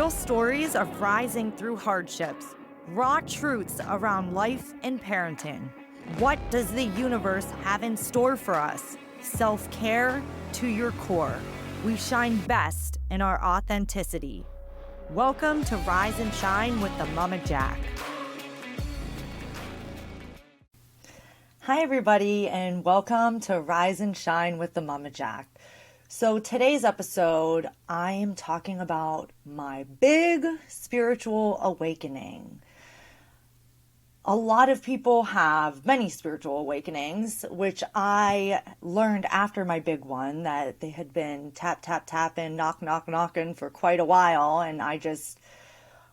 Real stories of rising through hardships, raw truths around life and parenting. What does the universe have in store for us? Self-care to your core. We shine best in our authenticity. Welcome to Rise and Shine with the Mama Jack. Hi, everybody, and welcome to Rise and Shine with the Mama Jack. So today's episode, I am talking about my big spiritual awakening. A lot of people have many spiritual awakenings, which I learned after my big one, that they had been tapping, knocking for quite a while, and I just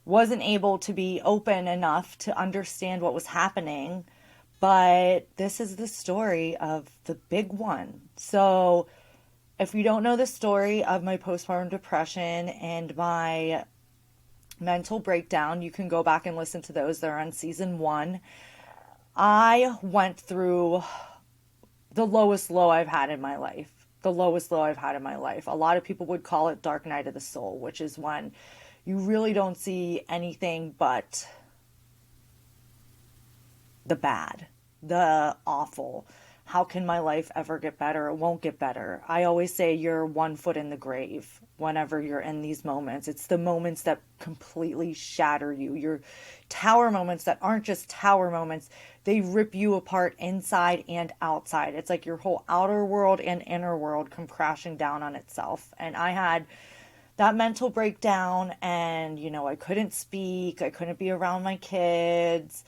wasn't able to be open enough to understand what was happening. But this is the story of the big one. So if you don't know the story of my postpartum depression and my mental breakdown, you can go back and listen to those. They're on season 1. I went through the lowest low I've had in my life. A lot of people would call it dark night of the soul, which is when you really don't see anything but the bad, the awful. How can my life ever get better? It won't get better. I always say you're 1 foot in the grave whenever you're in these moments. It's the moments that completely shatter you. Your tower moments that aren't just tower moments. They rip you apart inside and outside. It's like your whole outer world and inner world come crashing down on itself. And I had that mental breakdown, and, I couldn't speak. I couldn't be around my kids.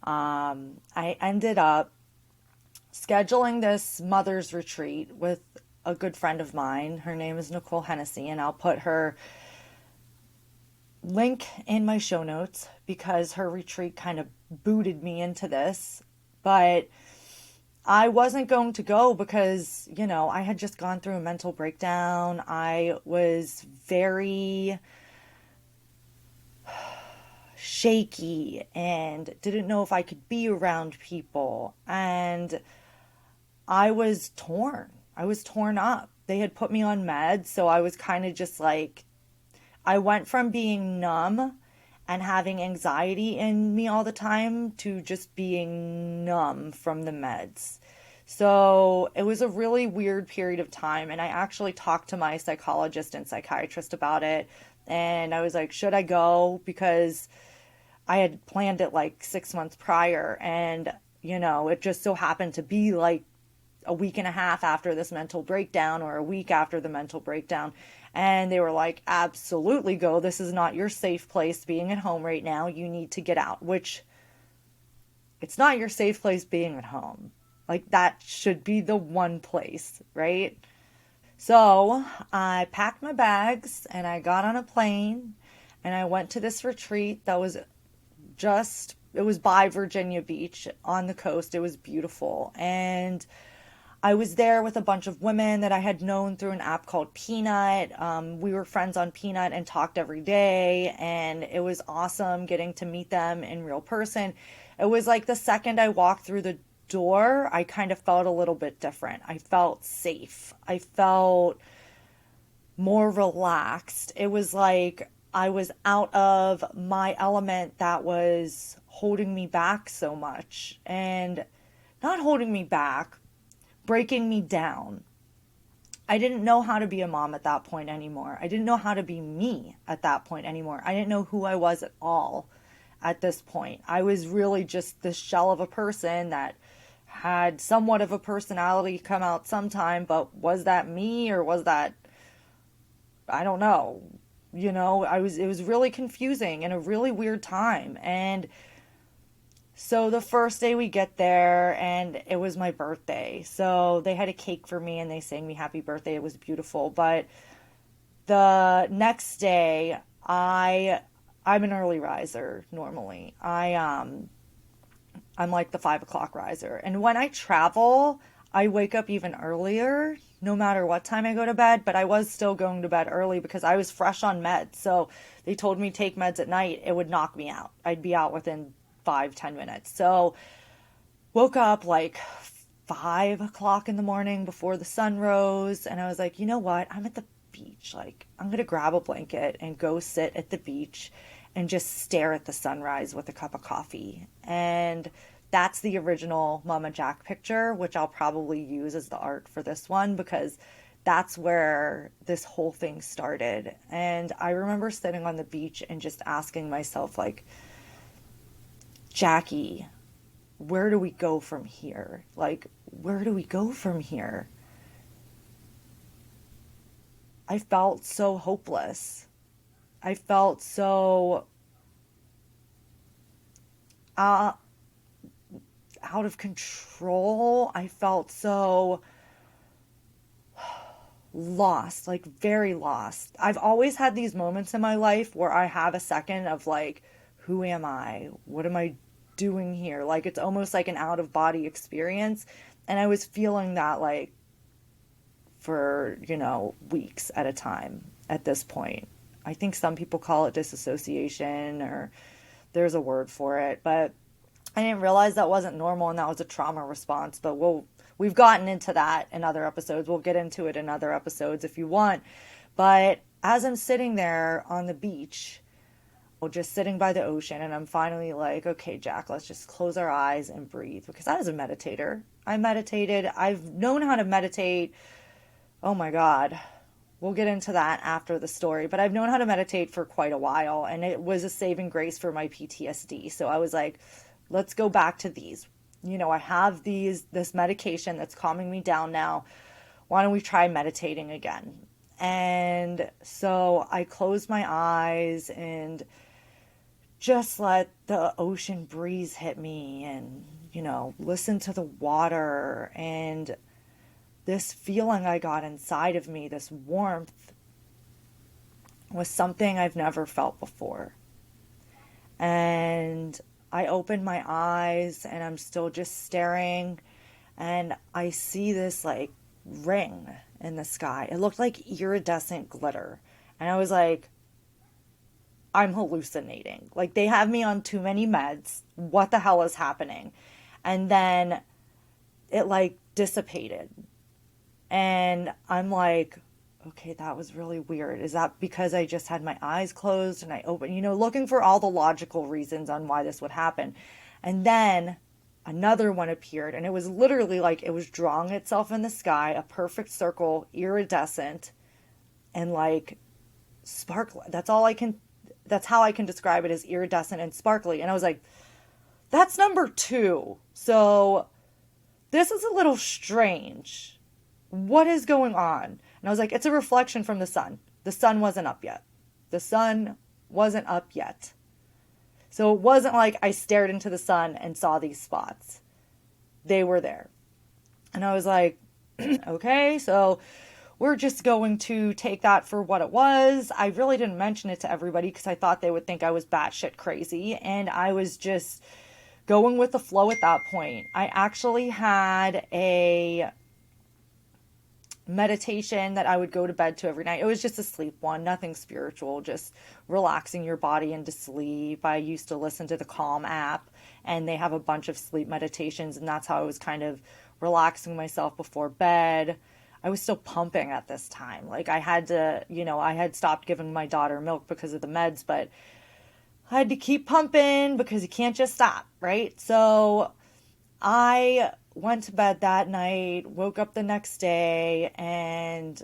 I ended up scheduling this mother's retreat with a good friend of mine. Her name is Nicole, and I'll put her link in my show notes because her retreat kind of booted me into this. But I wasn't going to go because, I had just gone through a mental breakdown. I was very shaky and didn't know if I could be around people. And I was torn. I was torn up. They had put me on meds, so I was kind of just like, I went from being numb and having anxiety in me all the time to just being numb from the meds. So it was a really weird period of time, and I actually talked to my psychologist and psychiatrist about it, and I was like, should I go? Because I had planned it like 6 months prior, and, it just so happened to be like a week and a half after this mental breakdown, or a week after the mental breakdown. And they were like, absolutely go. This is not your safe place being at home right now. You need to get out, which it's not your safe place being at home. Like, that should be the one place, right? So I packed my bags and I got on a plane and I went to this retreat that was it was by Virginia Beach on the coast. It was beautiful. And I was there with a bunch of women that I had known through an app called Peanut. We were friends on Peanut and talked every day, and it was awesome getting to meet them in real person. It was like the second I walked through the door, I kind of felt a little bit different. I felt safe. I felt more relaxed. It was like I was out of my element that was holding me back so much. And not holding me back, breaking me down. I didn't know how to be a mom at that point anymore. I didn't know how to be me at that point anymore. I didn't know who I was at all at this point. I was really just this shell of a person that had somewhat of a personality come out sometime, but was that me or was that, I don't know. It was really confusing and a really weird time. And so the first day we get there, and it was my birthday. So they had a cake for me and they sang me happy birthday. It was beautiful. But the next day, I'm an early riser normally. I'm like the 5 o'clock riser. And when I travel, I wake up even earlier, no matter what time I go to bed. But I was still going to bed early because I was fresh on meds. So they told me take meds at night. It would knock me out. I'd be out within 5-10 minutes. So woke up like 5 o'clock in the morning before the sun rose. And I was like, you know what? I'm at the beach. Like, I'm going to grab a blanket and go sit at the beach and just stare at the sunrise with a cup of coffee. And that's the original Mama Jack picture, which I'll probably use as the art for this one because that's where this whole thing started. And I remember sitting on the beach and just asking myself, like, Jackie, where do we go from here? Like, where do we go from here? I felt so hopeless. I felt so out of control. I felt so lost, like very lost. I've always had these moments in my life where I have a second of like, who am I? What am I doing here? Like, it's almost like an out of body experience. And I was feeling that like for, weeks at a time at this point. I think some people call it disassociation or there's a word for it, but I didn't realize that wasn't normal and that was a trauma response. But we've gotten into that in other episodes. We'll get into it in other episodes if you want. But as I'm sitting there on the beach, just sitting by the ocean, and I'm finally like, okay, Jack, let's just close our eyes and breathe. Because I was a meditator. I meditated. I've known how to meditate. Oh my God. We'll get into that after the story. But I've known how to meditate for quite a while. And it was a saving grace for my PTSD. So I was like, let's go back to these. I have this medication that's calming me down now. Why don't we try meditating again? And so I closed my eyes and just let the ocean breeze hit me and, listen to the water. And this feeling I got inside of me, this warmth, was something I've never felt before. And I opened my eyes and I'm still just staring, and I see this like ring in the sky. It looked like iridescent glitter. And I was like, I'm hallucinating. Like, they have me on too many meds. What the hell is happening? And then it like dissipated. And I'm like, okay, that was really weird. Is that because I just had my eyes closed and I opened, looking for all the logical reasons on why this would happen. And then another one appeared, and it was literally like it was drawing itself in the sky, a perfect circle, iridescent, and like sparkly. That's how I can describe it, as iridescent and sparkly. And I was like, that's number 2. So this is a little strange. What is going on? And I was like, it's a reflection from the sun. The sun wasn't up yet. The sun wasn't up yet. So it wasn't like I stared into the sun and saw these spots. They were there. And I was like, okay, so we're just going to take that for what it was. I really didn't mention it to everybody because I thought they would think I was batshit crazy. And I was just going with the flow at that point. I actually had a meditation that I would go to bed to every night. It was just a sleep one, nothing spiritual, just relaxing your body into sleep. I used to listen to the Calm app, and they have a bunch of sleep meditations, and that's how I was kind of relaxing myself before bed. I was still pumping at this time. Like, I had to, I had stopped giving my daughter milk because of the meds, but I had to keep pumping because you can't just stop, right? So I went to bed that night, woke up the next day, and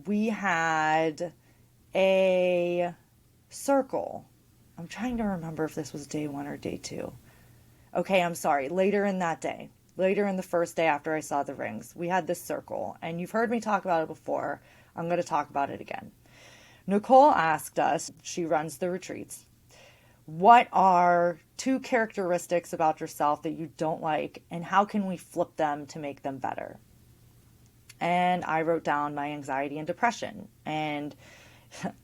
we had a circle. I'm trying to remember if this was day 1 or day 2. Okay, I'm sorry. Later in that day, later in the first day after I saw the rings, we had this circle. And you've heard me talk about it before. I'm going to talk about it again. Nicole asked us, she runs the retreats, what are 2 characteristics about yourself that you don't like, and how can we flip them to make them better? And I wrote down my anxiety and depression. And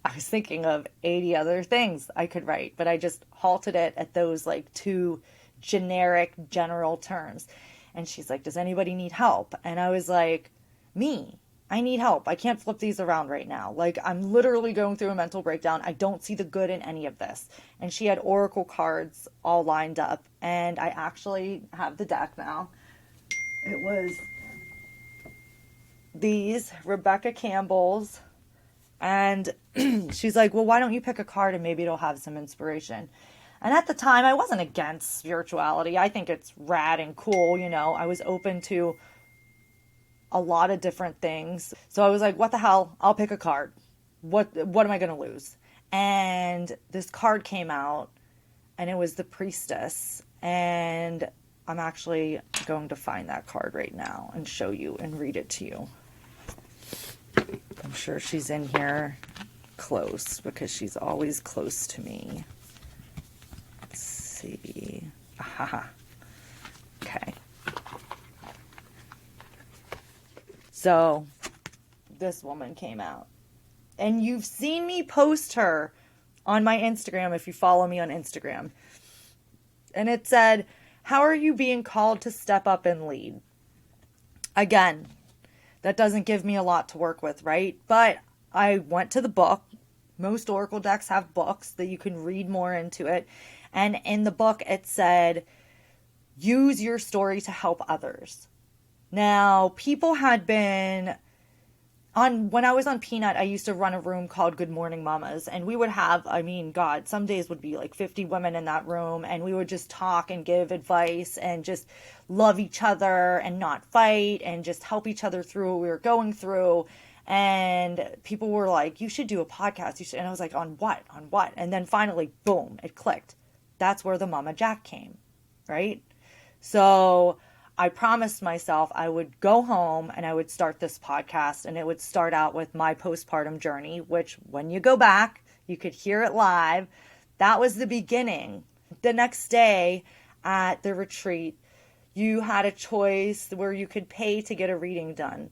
I was thinking of 80 other things I could write, but I just halted it at those like 2 generic, general terms. And she's like, does anybody need help? And I was like, me. I need help. I can't flip these around right now. Like, I'm literally going through a mental breakdown. I don't see the good in any of this. And she had oracle cards all lined up. And I actually have the deck now. It was these Rebecca Campbell's, and she's like, well, why don't you pick a card and maybe it'll have some inspiration. And at the time, I wasn't against spirituality. I think it's rad and cool. I was open to a lot of different things. So I was like, what the hell? I'll pick a card. What am I going to lose? And this card came out, and it was the Priestess. And I'm actually going to find that card right now and show you and read it to you. I'm sure she's in here close because she's always close to me. Let's see. Aha. Okay. So this woman came out. And you've seen me post her on my Instagram if you follow me on Instagram. And it said, how are you being called to step up and lead? Again, that doesn't give me a lot to work with, right? But I went to the book. Most Oracle decks have books that you can read more into it. And in the book, it said, use your story to help others. Now, people had been when I was on Peanut, I used to run a room called Good Morning Mamas, and we would have, God, some days would be like 50 women in that room, and we would just talk and give advice and just love each other and not fight and just help each other through what we were going through. And people were like, you should do a podcast. And I was like, on what? On what? And then finally, boom, it clicked. That's where the Mama Jack came, right? So I promised myself I would go home and I would start this podcast, and it would start out with my postpartum journey, which when you go back, you could hear it live. That was the beginning. The next day at the retreat, you had a choice where you could pay to get a reading done.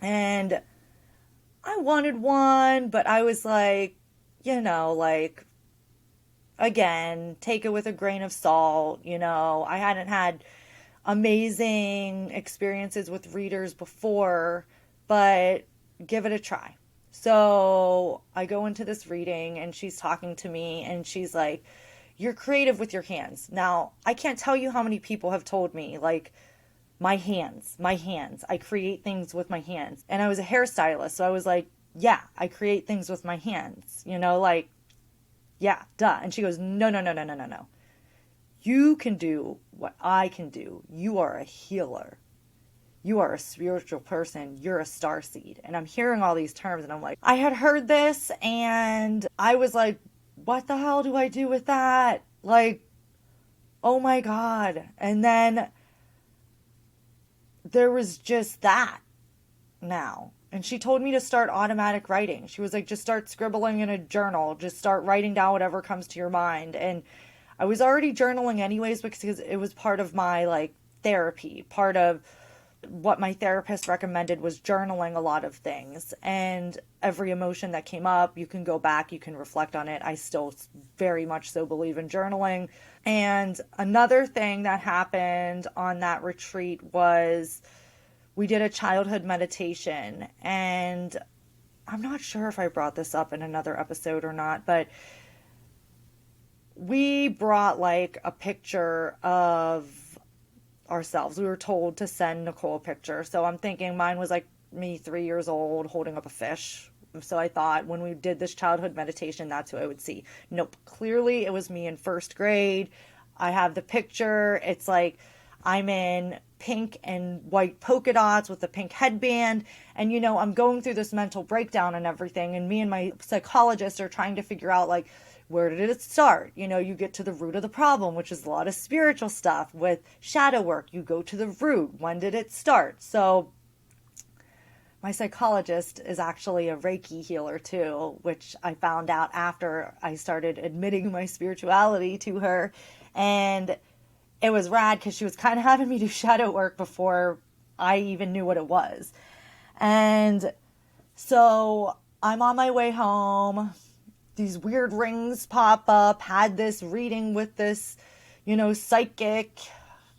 And I wanted one, but I was like, again, take it with a grain of salt. I hadn't had amazing experiences with readers before, but give it a try. So I go into this reading and she's talking to me and she's like, you're creative with your hands. Now, I can't tell you how many people have told me, like, my hands, I create things with my hands. And I was a hairstylist, so I was like, yeah, I create things with my hands, yeah, duh. And she goes, no. You can do what I can do. You are a healer. You are a spiritual person. You're a starseed. And I'm hearing all these terms and I'm like, I had heard this and I was like, what the hell do I do with that? Like, oh my God. And then there was just that now. And she told me to start automatic writing. She was like, just start scribbling in a journal. Just start writing down whatever comes to your mind. And I was already journaling anyways because it was part of my therapy. Part of what my therapist recommended was journaling a lot of things. And every emotion that came up, you can go back, you can reflect on it. I still very much so believe in journaling. And another thing that happened on that retreat was we did a childhood meditation. And I'm not sure if I brought this up in another episode or not, but we brought a picture of ourselves. We were told to send Nicole a picture. So I'm thinking mine was me 3 years old holding up a fish. So I thought when we did this childhood meditation, that's who I would see. Nope. Clearly it was me in first grade. I have the picture. It's I'm in pink and white polka dots with a pink headband. And, I'm going through this mental breakdown and everything. And me and my psychologist are trying to figure out where did it start? You get to the root of the problem, which is a lot of spiritual stuff. With shadow work, you go to the root. When did it start? So my psychologist is actually a Reiki healer too, which I found out after I started admitting my spirituality to her. And it was rad because she was kind of having me do shadow work before I even knew what it was. And so I'm on my way home. These weird rings pop up, had this reading with this, psychic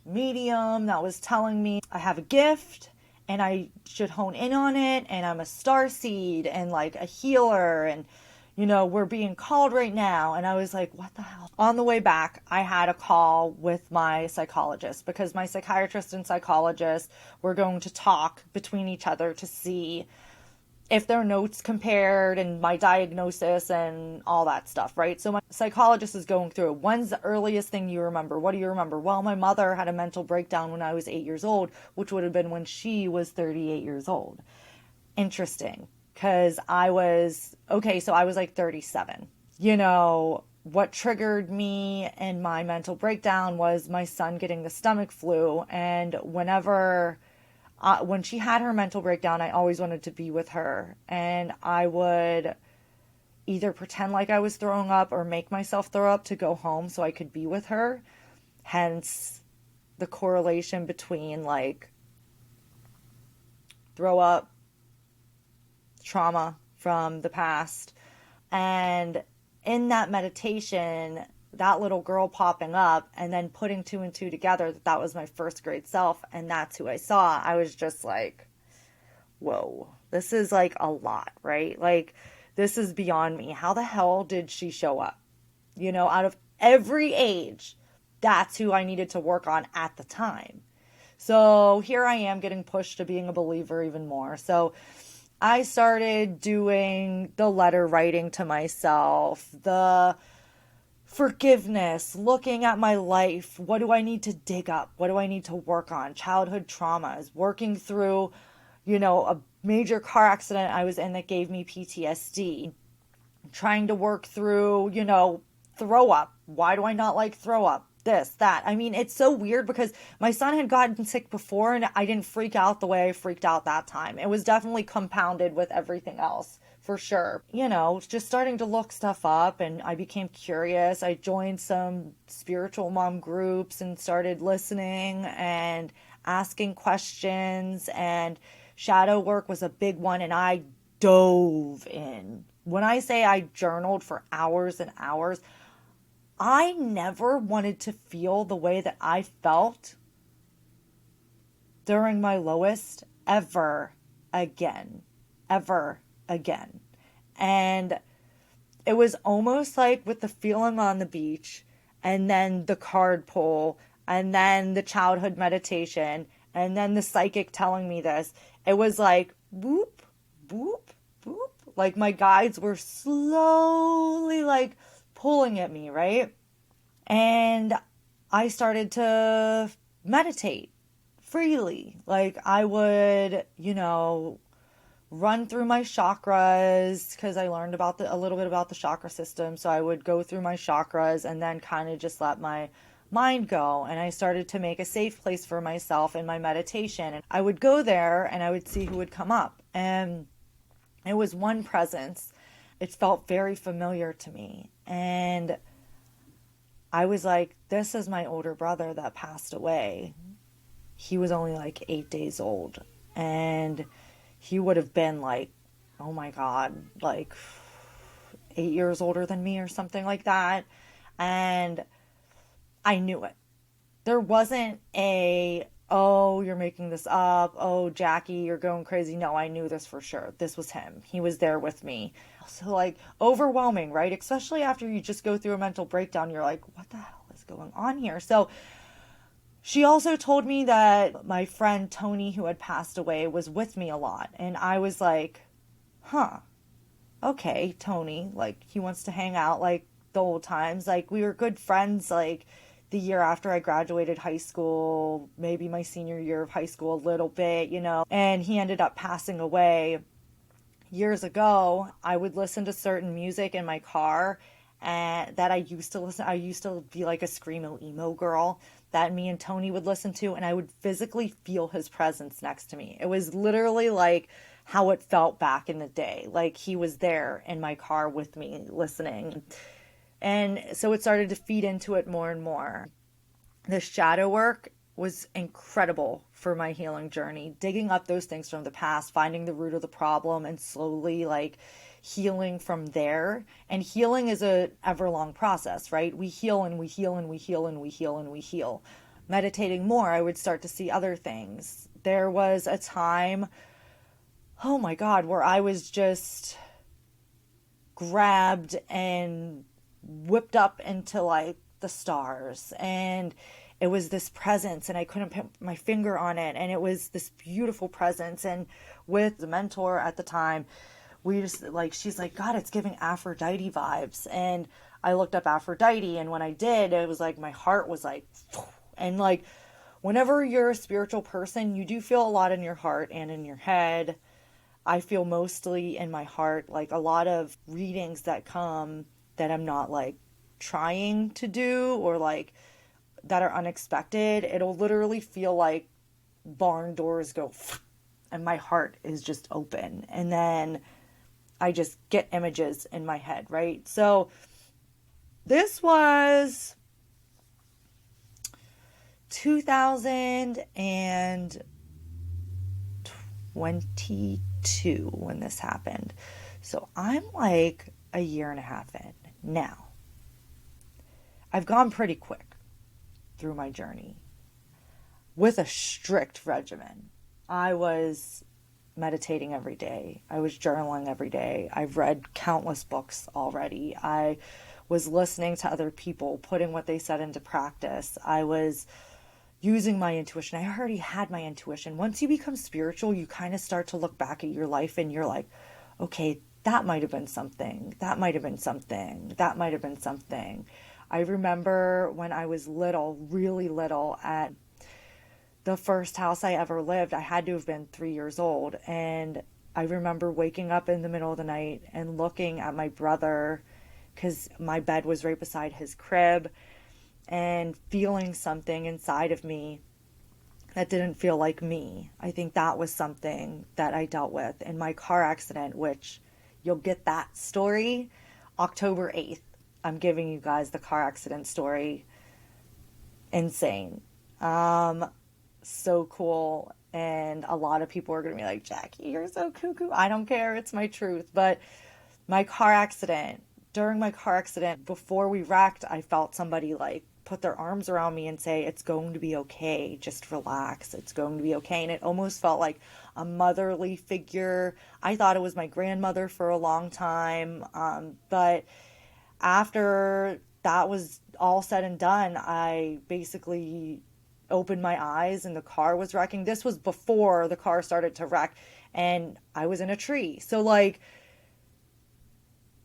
medium that was telling me I have a gift and I should hone in on it. And I'm a starseed and a healer. And, we're being called right now. And I was like, what the hell? On the way back, I had a call with my psychologist because my psychiatrist and psychologist were going to talk between each other to see if their notes compared and my diagnosis and all that stuff, right? So my psychologist is going through it. When's the earliest thing you remember? What do you remember? Well, my mother had a mental breakdown when I was 8 years old, which would have been when she was 38 years old. Interesting, because so I was like 37. What triggered me and my mental breakdown was my son getting the stomach flu. And when she had her mental breakdown, I always wanted to be with her. And I would either pretend like I was throwing up or make myself throw up to go home so I could be with her. Hence the correlation between like throw up, trauma from the past. And in that meditation, that little girl popping up and then putting two and two together, that was my first grade self. And that's who I saw. I was just like, whoa, this is like a lot, right? Like, this is beyond me. How the hell did she show up? Out of every age, that's who I needed to work on at the time. So here I am getting pushed to being a believer even more. So I started doing the letter writing to myself, the forgiveness, looking at my life. What do I need to dig up? What do I need to work on? Childhood traumas, working through, a major car accident I was in that gave me PTSD, trying to work through, throw up. Why do I not like throw up? This, that. I mean, it's so weird because my son had gotten sick before and I didn't freak out the way I freaked out that time. It was definitely compounded with everything else, for sure. Just starting to look stuff up, and I became curious. I joined some spiritual mom groups and started listening and asking questions, and shadow work was a big one, and I dove in. When I say I journaled for hours and hours, I never wanted to feel the way that I felt during my lowest ever again. Ever again. And it was almost like with the feeling on the beach, and then the card pull, and then the childhood meditation, and then the psychic telling me this. It was like, boop, boop, boop. Like my guides were slowly like pulling at me, right? And I started to meditate freely. Like I would, run through my chakras because I learned a little bit about the chakra system. So I would go through my chakras and then kind of just let my mind go. And I started to make a safe place for myself in my meditation. And I would go there and I would see who would come up. And it was one presence. It felt very familiar to me. And I was like, this is my older brother that passed away. He was only like 8 days old. And he would have been like, oh my God, like 8 years older than me or something like that. And I knew it. There wasn't oh, you're making this up. Oh, Jackie, you're going crazy. No, I knew this for sure. This was him. He was there with me. So like overwhelming, right? Especially after you just go through a mental breakdown, you're like, what the hell is going on here? So she also told me that my friend Tony, who had passed away, was with me a lot. And I was like, huh, okay, Tony, like he wants to hang out like the old times. Like we were good friends, like the year after I graduated high school, maybe my senior year of high school a little bit, and he ended up passing away years ago. I would listen to certain music in my car and that I used to listen. I used to be like a screamo emo girl that me and Tony would listen to, and I would physically feel his presence next to me. It was literally like how it felt back in the day. Like he was there in my car with me listening. And so it started to feed into it more and more. The shadow work was incredible for my healing journey, digging up those things from the past, finding the root of the problem, and slowly like healing from there. And healing is a ever-long process, right? We heal and we heal and we heal and we heal and we heal. Meditating more, I would start to see other things. There was a time, oh my God, where I was just grabbed and whipped up into like the stars, and it was this presence, and I couldn't put my finger on it, and it was this beautiful presence. And with the mentor at the time, we just like, she's like, God, it's giving Aphrodite vibes. And I looked up Aphrodite, and when I did, it was like my heart was like, and like, whenever you're a spiritual person, you do feel a lot in your heart and in your head. I feel mostly in my heart. Like, a lot of readings that come that I'm not like trying to do, or like that are unexpected, it'll literally feel like barn doors go and my heart is just open, and then I just get images in my head, right? So this was 2022 when this happened. So I'm like a year and a half in now. I've gone pretty quick through my journey with a strict regimen. I was meditating every day. I was journaling every day. I've read countless books already. I was listening to other people, putting what they said into practice. I was using my intuition. I already had my intuition. Once you become spiritual, you kind of start to look back at your life and you're like, okay, that might have been something. That might have been something. That might have been something. I remember when I was little, really little, at the first house I ever lived, I had to have been 3 years old. And I remember waking up in the middle of the night and looking at my brother, because my bed was right beside his crib, and feeling something inside of me that didn't feel like me. I think that was something that I dealt with in my car accident, which you'll get that story October 8th. I'm giving you guys the car accident story. Insane. So cool. And a lot of people are going to be like, Jackie, you're so cuckoo. I don't care. It's my truth. But my car accident, during my car accident, before we wrecked, I felt somebody like put their arms around me and say, it's going to be okay. Just relax. It's going to be okay. And it almost felt like a motherly figure. I thought it was my grandmother for a long time. But after that was all said and done, I basically opened my eyes and the car was wrecking. This was before the car started to wreck, and I was in a tree. So like,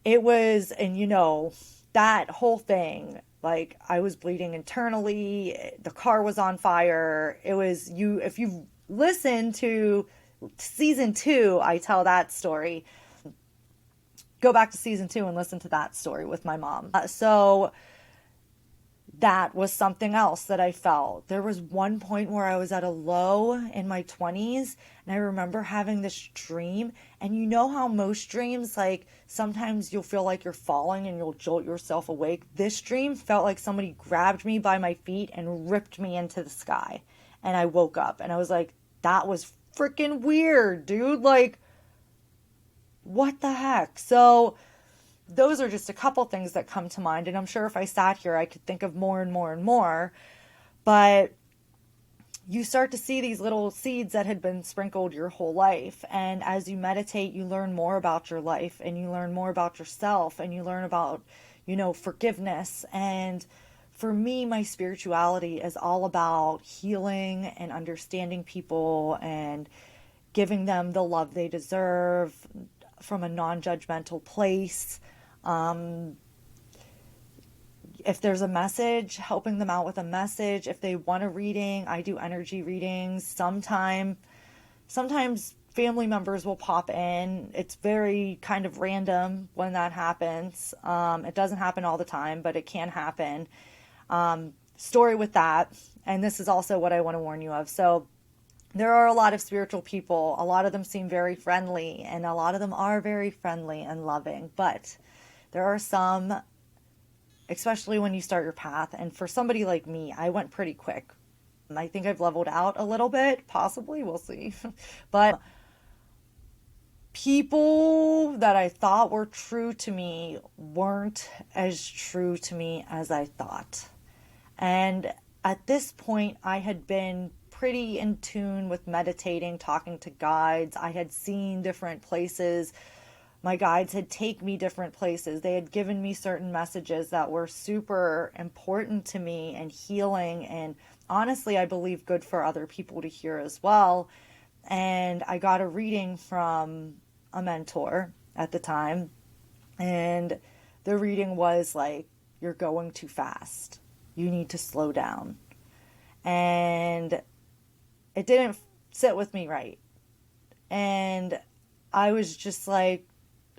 it was, and you know, that whole thing, like, I was bleeding internally. The car was on fire. It was, you, if you listen to season 2, I tell that story. Go back to season 2 and listen to that story with my mom. So that was something else that I felt. There was one point where I was at a low in my 20s, and I remember having this dream. And you know how most dreams, like, sometimes you'll feel like you're falling and you'll jolt yourself awake. This dream felt like somebody grabbed me by my feet and ripped me into the sky. And I woke up and I was like, that was freaking weird, dude. Like, what the heck? So those are just a couple things that come to mind. And I'm sure if I sat here, I could think of more and more and more. But you start to see these little seeds that had been sprinkled your whole life. And as you meditate, you learn more about your life, and you learn more about yourself, and you learn about, you know, forgiveness. And for me, my spirituality is all about healing and understanding people and giving them the love they deserve from a non-judgmental place. If there's a message, helping them out with a message. If they want a reading, I do energy readings. Sometimes family members will pop in. It's very kind of random when that happens. It doesn't happen all the time, but it can happen. Story with that, and this is also what I want to warn you of. So there are a lot of spiritual people. A lot of them seem very friendly, and a lot of them are very friendly and loving. But there are some, especially when you start your path. And for somebody like me, I went pretty quick. I think I've leveled out a little bit, possibly, we'll see. But people that I thought were true to me weren't as true to me as I thought. And at this point, I had been pretty in tune with meditating, talking to guides. I had seen different places My guides had taken me different places. They had given me certain messages that were super important to me and healing, and honestly, I believe good for other people to hear as well. And I got a reading from a mentor at the time, and the reading was like, you're going too fast. You need to slow down. And it didn't sit with me right. And I was just like,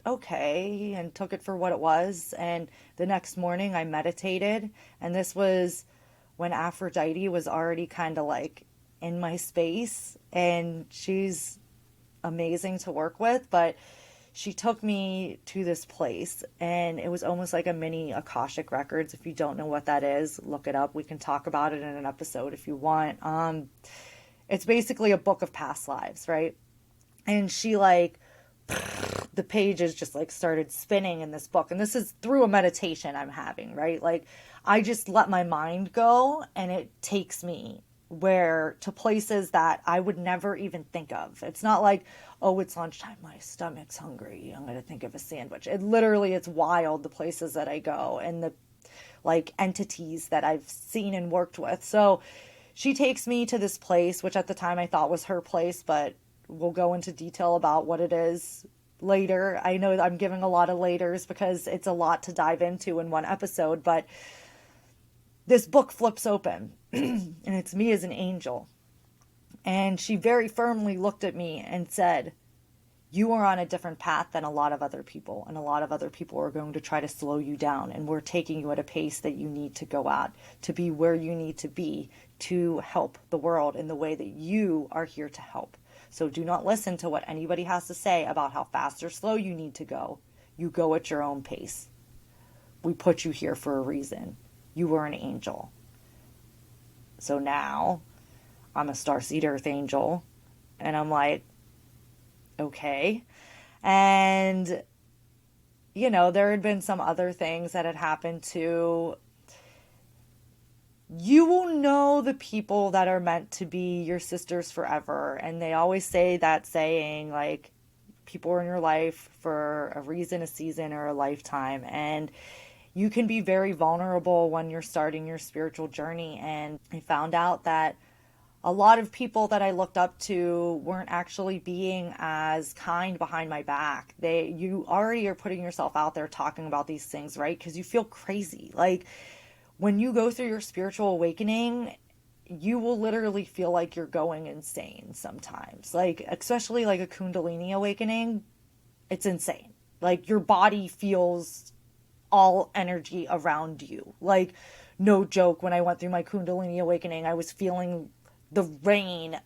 okay, and took it for what it was. And the next morning I meditated. And this was when Aphrodite was already kind of like in my space. And she's amazing to work with. But she took me to this place, and it was almost like a mini Akashic Records. If you don't know what that is, look it up. We can talk about it in an episode if you want. It's basically a book of past lives, right? And she like, the pages just like started spinning in this book. And this is through a meditation I'm having, right? Like, I just let my mind go, and it takes me where to places that I would never even think of. It's not like, oh, it's lunchtime, my stomach's hungry, I'm going to think of a sandwich. It literally, it's wild, the places that I go and the like entities that I've seen and worked with. So she takes me to this place, which at the time I thought was her place, but we'll go into detail about what it is later. I know I'm giving a lot of laters because it's a lot to dive into in one episode, but this book flips open and it's me as an angel. And she very firmly looked at me and said, you are on a different path than a lot of other people. And a lot of other people are going to try to slow you down. And we're taking you at a pace that you need to go at to be where you need to be to help the world in the way that you are here to help. So do not listen to what anybody has to say about how fast or slow you need to go. You go at your own pace. We put you here for a reason. You were an angel. So now I'm a Starseed Earth Angel. And I'm like, okay. And, you know, there had been some other things that had happened too. You will know the people that are meant to be your sisters forever. And they always say that saying, like, people are in your life for a reason, a season, or a lifetime. And you can be very vulnerable when you're starting your spiritual journey. And I found out that a lot of people that I looked up to weren't actually being as kind behind my back. You already are putting yourself out there talking about these things, right? Because you feel crazy. Like, when you go through your spiritual awakening, you will literally feel like you're going insane sometimes. Like, especially like a Kundalini awakening, it's insane. Like, your body feels all energy around you. Like, no joke, when I went through my Kundalini awakening, I was feeling the rain,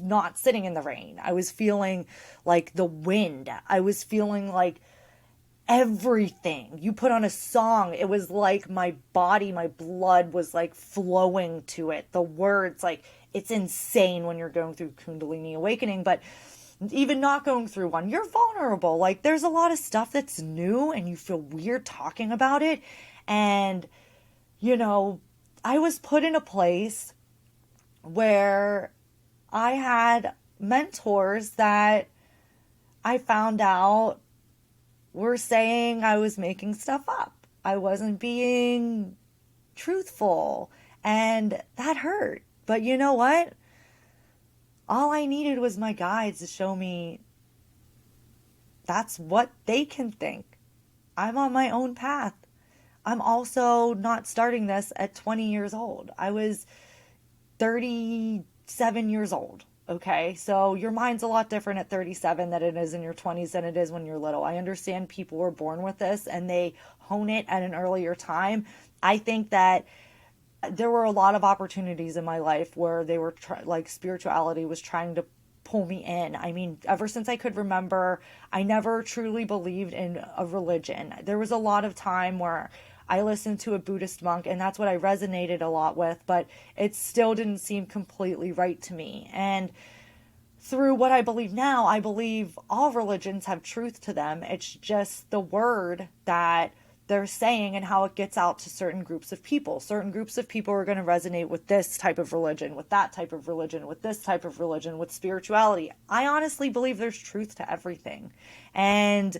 not sitting in the rain. I was feeling like the wind. I was feeling like everything. You put on a song, it was like my body, my blood was like flowing to it. The words, like, it's insane when you're going through Kundalini awakening. But even not going through one, you're vulnerable. Like, there's a lot of stuff that's new and you feel weird talking about it. And, you know, I was put in a place where I had mentors that I found out were saying I was making stuff up. I wasn't being truthful. And that hurt. But you know what? All I needed was my guides to show me that's what they can think. I'm on my own path. I'm also not starting this at 20 years old. I was 37 years old. Okay, so your mind's a lot different at 37 than it is in your 20s than it is when you're little. I understand people were born with this and they hone it at an earlier time. I think that there were a lot of opportunities in my life where they were like spirituality was trying to pull me in. I mean, ever since I could remember, I never truly believed in a religion. There was a lot of time where I listened to a Buddhist monk and that's what I resonated a lot with, but it still didn't seem completely right to me. And through what I believe now, I believe all religions have truth to them. It's just the word that they're saying and how it gets out to certain groups of people. Certain groups of people are going to resonate with this type of religion, with that type of religion, with this type of religion, with spirituality. I honestly believe there's truth to everything. And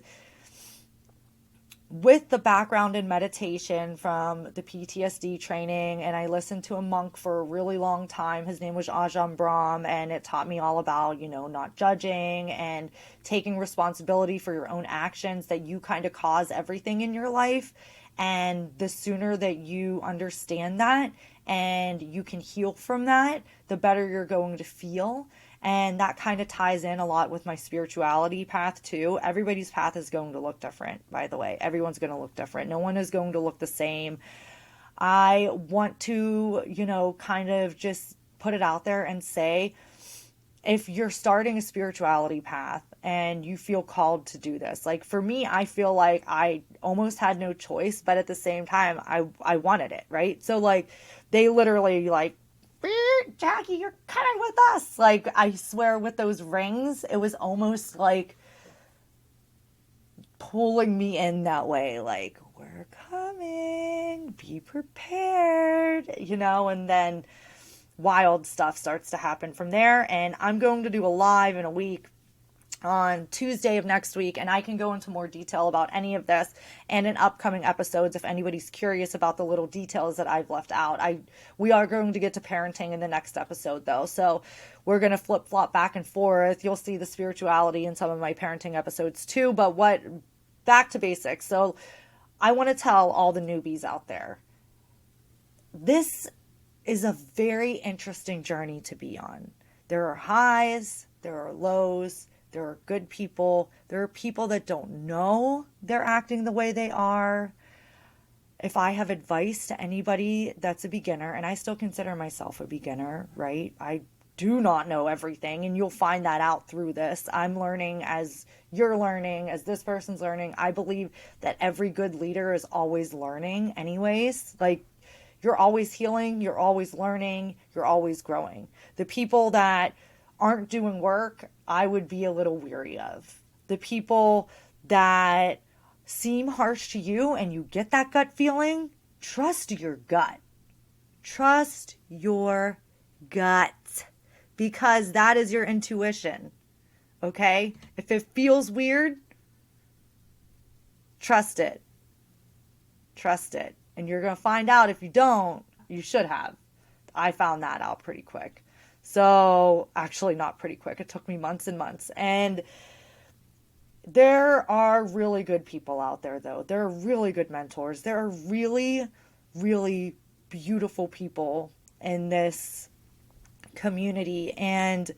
with the background in meditation from the PTSD training, and I listened to a monk for a really long time. His name was Ajahn Brahm, and it taught me all about, not judging and taking responsibility for your own actions, that you kind of cause everything in your life. And the sooner that you understand that and you can heal from that, the better you're going to feel. And that kind of ties in a lot with my spirituality path too. Everybody's path is going to look different, by the way. Everyone's going to look different. No one is going to look the same. I want to, kind of just put it out there and say, if you're starting a spirituality path and you feel called to do this, like for me, I feel like I almost had no choice, but at the same time, I wanted it, right? So like they literally like, Jackie, you're coming with us. Like, I swear with those rings, it was almost like pulling me in that way. Like, we're coming, be prepared, and then wild stuff starts to happen from there. And I'm going to do a live in a week on Tuesday of next week, and I can go into more detail about any of this and in upcoming episodes if anybody's curious about the little details that I've left out. We are going to get to parenting in the next episode though, so we're going to flip-flop back and forth. You'll see the spirituality in some of my parenting episodes too, but back to basics. So I want to tell all the newbies out there, this is a very interesting journey to be on. There are highs, there are lows. There are good people. There are people that don't know they're acting the way they are. If I have advice to anybody that's a beginner, and I still consider myself a beginner, right? I do not know everything, and you'll find that out through this. I'm learning as you're learning, as this person's learning. I believe that every good leader is always learning anyways. Like, you're always healing, you're always learning, you're always growing. The people that aren't doing work, I would be a little weary of. The people that seem harsh to you and you get that gut feeling, trust your gut. Trust your gut, because that is your intuition. Okay? If it feels weird, trust it. Trust it. And you're going to find out if you don't, you should have. I found that out pretty quick. So, actually not pretty quick. It took me months and months. And there are really good people out there, though. There are really good mentors. There are really, really beautiful people in this community. And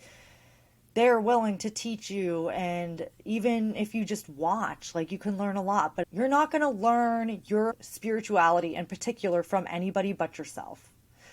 they're willing to teach you. And even if you just watch, like, you can learn a lot. But you're not going to learn your spirituality in particular from anybody but yourself.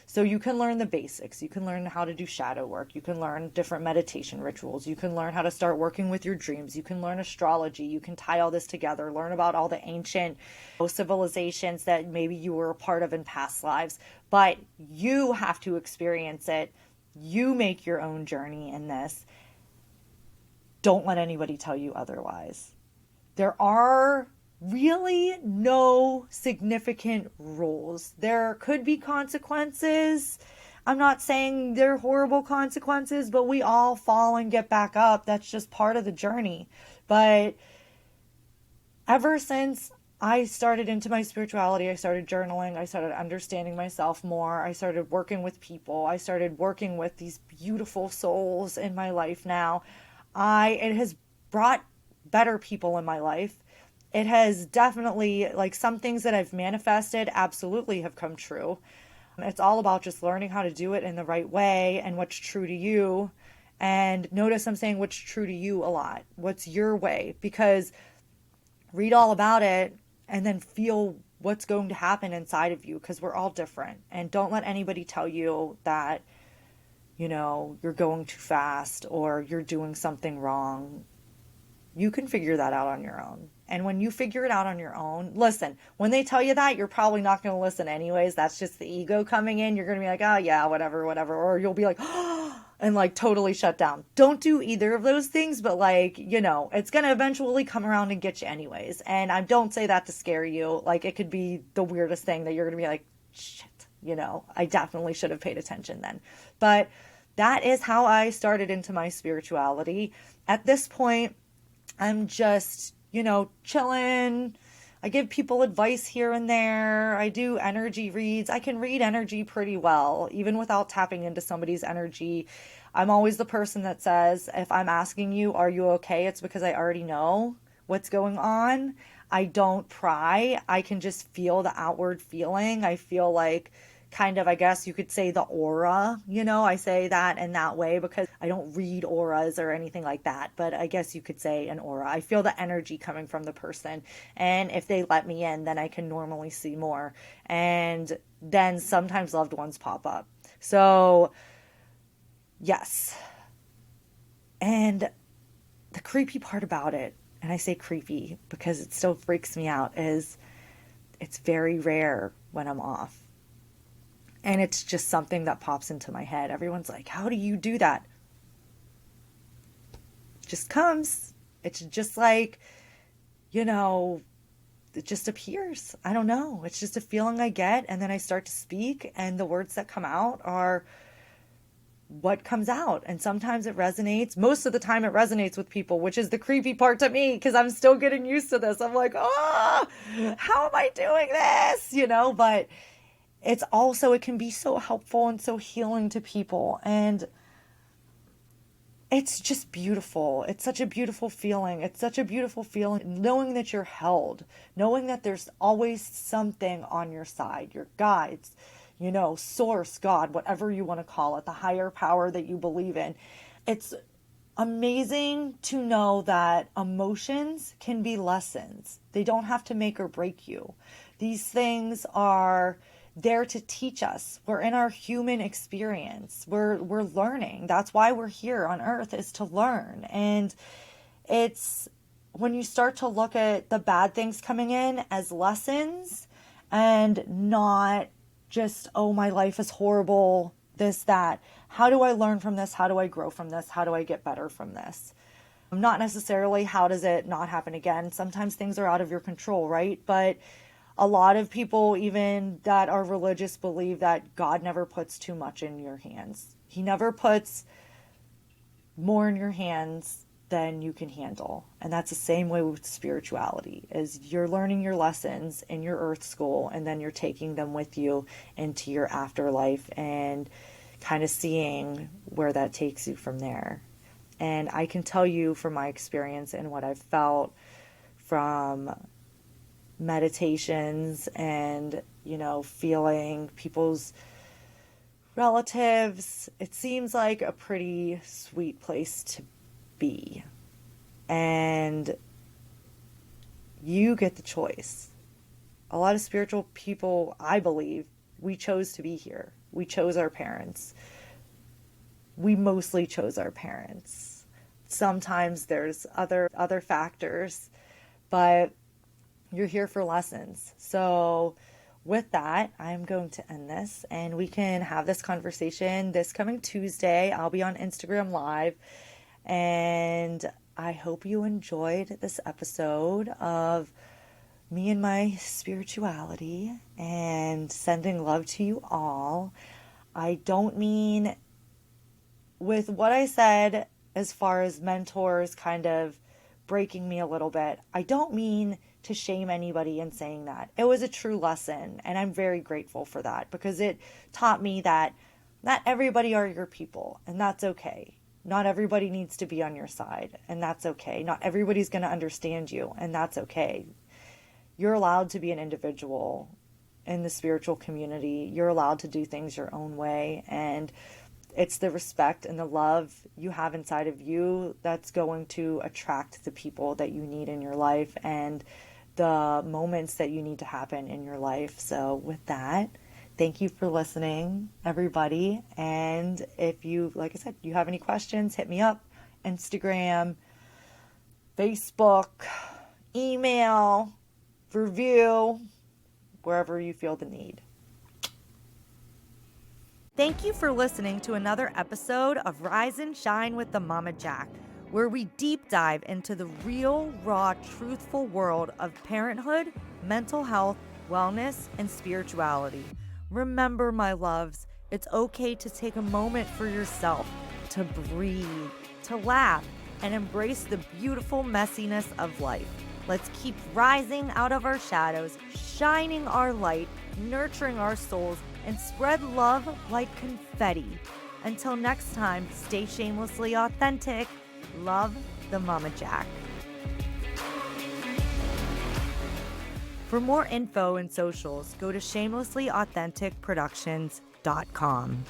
So you can learn the basics. You can learn how to do shadow work. You can learn different meditation rituals. You can learn how to start working with your dreams. You can learn astrology. You can tie all this together, learn about all the ancient civilizations that maybe you were a part of in past lives. But you have to experience it. You make your own journey in this. Don't let anybody tell you otherwise. There are really no significant rules. There could be consequences. I'm not saying they're horrible consequences, but we all fall and get back up. That's just part of the journey. But ever since I started into my spirituality, I started journaling, I started understanding myself more, I started working with people, I started working with these beautiful souls in my life now. It has brought better people in my life. It has definitely, like, some things that I've manifested absolutely have come true. It's all about just learning how to do it in the right way and what's true to you. And notice I'm saying what's true to you a lot. What's your way? Because read all about it and then feel what's going to happen inside of you, because we're all different. And don't let anybody tell you that, you're going too fast or you're doing something wrong. You can figure that out on your own. And when you figure it out on your own, listen, when they tell you that, you're probably not going to listen anyways. That's just the ego coming in. You're going to be like, oh yeah, whatever. Or you'll be like, oh, and like totally shut down. Don't do either of those things, but it's going to eventually come around and get you anyways. And I don't say that to scare you. Like, it could be the weirdest thing that you're going to be like, shit, I definitely should have paid attention then. But that is how I started into my spirituality. At this point, I'm just, chilling. I give people advice here and there. I do energy reads. I can read energy pretty well, even without tapping into somebody's energy. I'm always the person that says, if I'm asking you, are you okay? It's because I already know what's going on. I don't pry. I can just feel the outward feeling. I feel like kind of, I guess you could say the aura, I say that in that way because I don't read auras or anything like that, but I guess you could say an aura. I feel the energy coming from the person. And if they let me in, then I can normally see more. And then sometimes loved ones pop up. So, yes. And the creepy part about it, and I say creepy because it still freaks me out, is it's very rare when I'm off. And it's just something that pops into my head. Everyone's like, how do you do that? It just comes. It's just like, it just appears. I don't know. It's just a feeling I get. And then I start to speak. And the words that come out are what comes out. And sometimes it resonates. Most of the time it resonates with people, which is the creepy part to me because I'm still getting used to this. I'm like, how am I doing this? But it's also, it can be so helpful and so healing to people. And it's just beautiful. It's such a beautiful feeling. It's such a beautiful feeling knowing that you're held, knowing that there's always something on your side, your guides, source, God, whatever you want to call it, the higher power that you believe in. It's amazing to know that emotions can be lessons. They don't have to make or break you. These things are there to teach us. We're in our human experience. We're learning. That's why we're here on earth, is to learn. And it's when you start to look at the bad things coming in as lessons and not just, oh, my life is horrible, this, that. How do I learn from this? How do I grow from this? How do I get better from this? Not necessarily how does it not happen again? Sometimes things are out of your control, right? But a lot of people, even that are religious, believe that God never puts too much in your hands. He never puts more in your hands than you can handle. And that's the same way with spirituality, is you're learning your lessons in your earth school, and then you're taking them with you into your afterlife and kind of seeing where that takes you from there. And I can tell you from my experience and what I've felt from meditations and, feeling people's relatives, it seems like a pretty sweet place to be. And you get the choice. A lot of spiritual people, I believe, we chose to be here. We chose our parents. We mostly chose our parents. Sometimes there's other factors, but you're here for lessons. So with that, I'm going to end this and we can have this conversation this coming Tuesday. I'll be on Instagram Live, and I hope you enjoyed this episode of me and my spirituality, and sending love to you all. I don't mean, with what I said as far as mentors kind of breaking me a little bit, I don't mean to shame anybody in saying that. It was a true lesson, and I'm very grateful for that, because it taught me that not everybody are your people, and that's okay. Not everybody needs to be on your side, and that's okay. Not everybody's going to understand you, and that's okay. You're allowed to be an individual in the spiritual community. You're allowed to do things your own way, and it's the respect and the love you have inside of you that's going to attract the people that you need in your life and the moments that you need to happen in your life. So with that, thank you for listening, everybody. And if you, like I said, you have any questions, hit me up. Instagram, Facebook, email, review, wherever you feel the need. Thank you for listening to another episode of Rise and Shine with the Mama Jack, where we deep dive into the real, raw, truthful world of parenthood, mental health, wellness, and spirituality. Remember, my loves, it's okay to take a moment for yourself, to breathe, to laugh, and embrace the beautiful messiness of life. Let's keep rising out of our shadows, shining our light, nurturing our souls, and spread love like confetti. Until next time, stay shamelessly authentic. Love, the Mama Jack. For more info and socials, go to shamelessly authentic productions.com.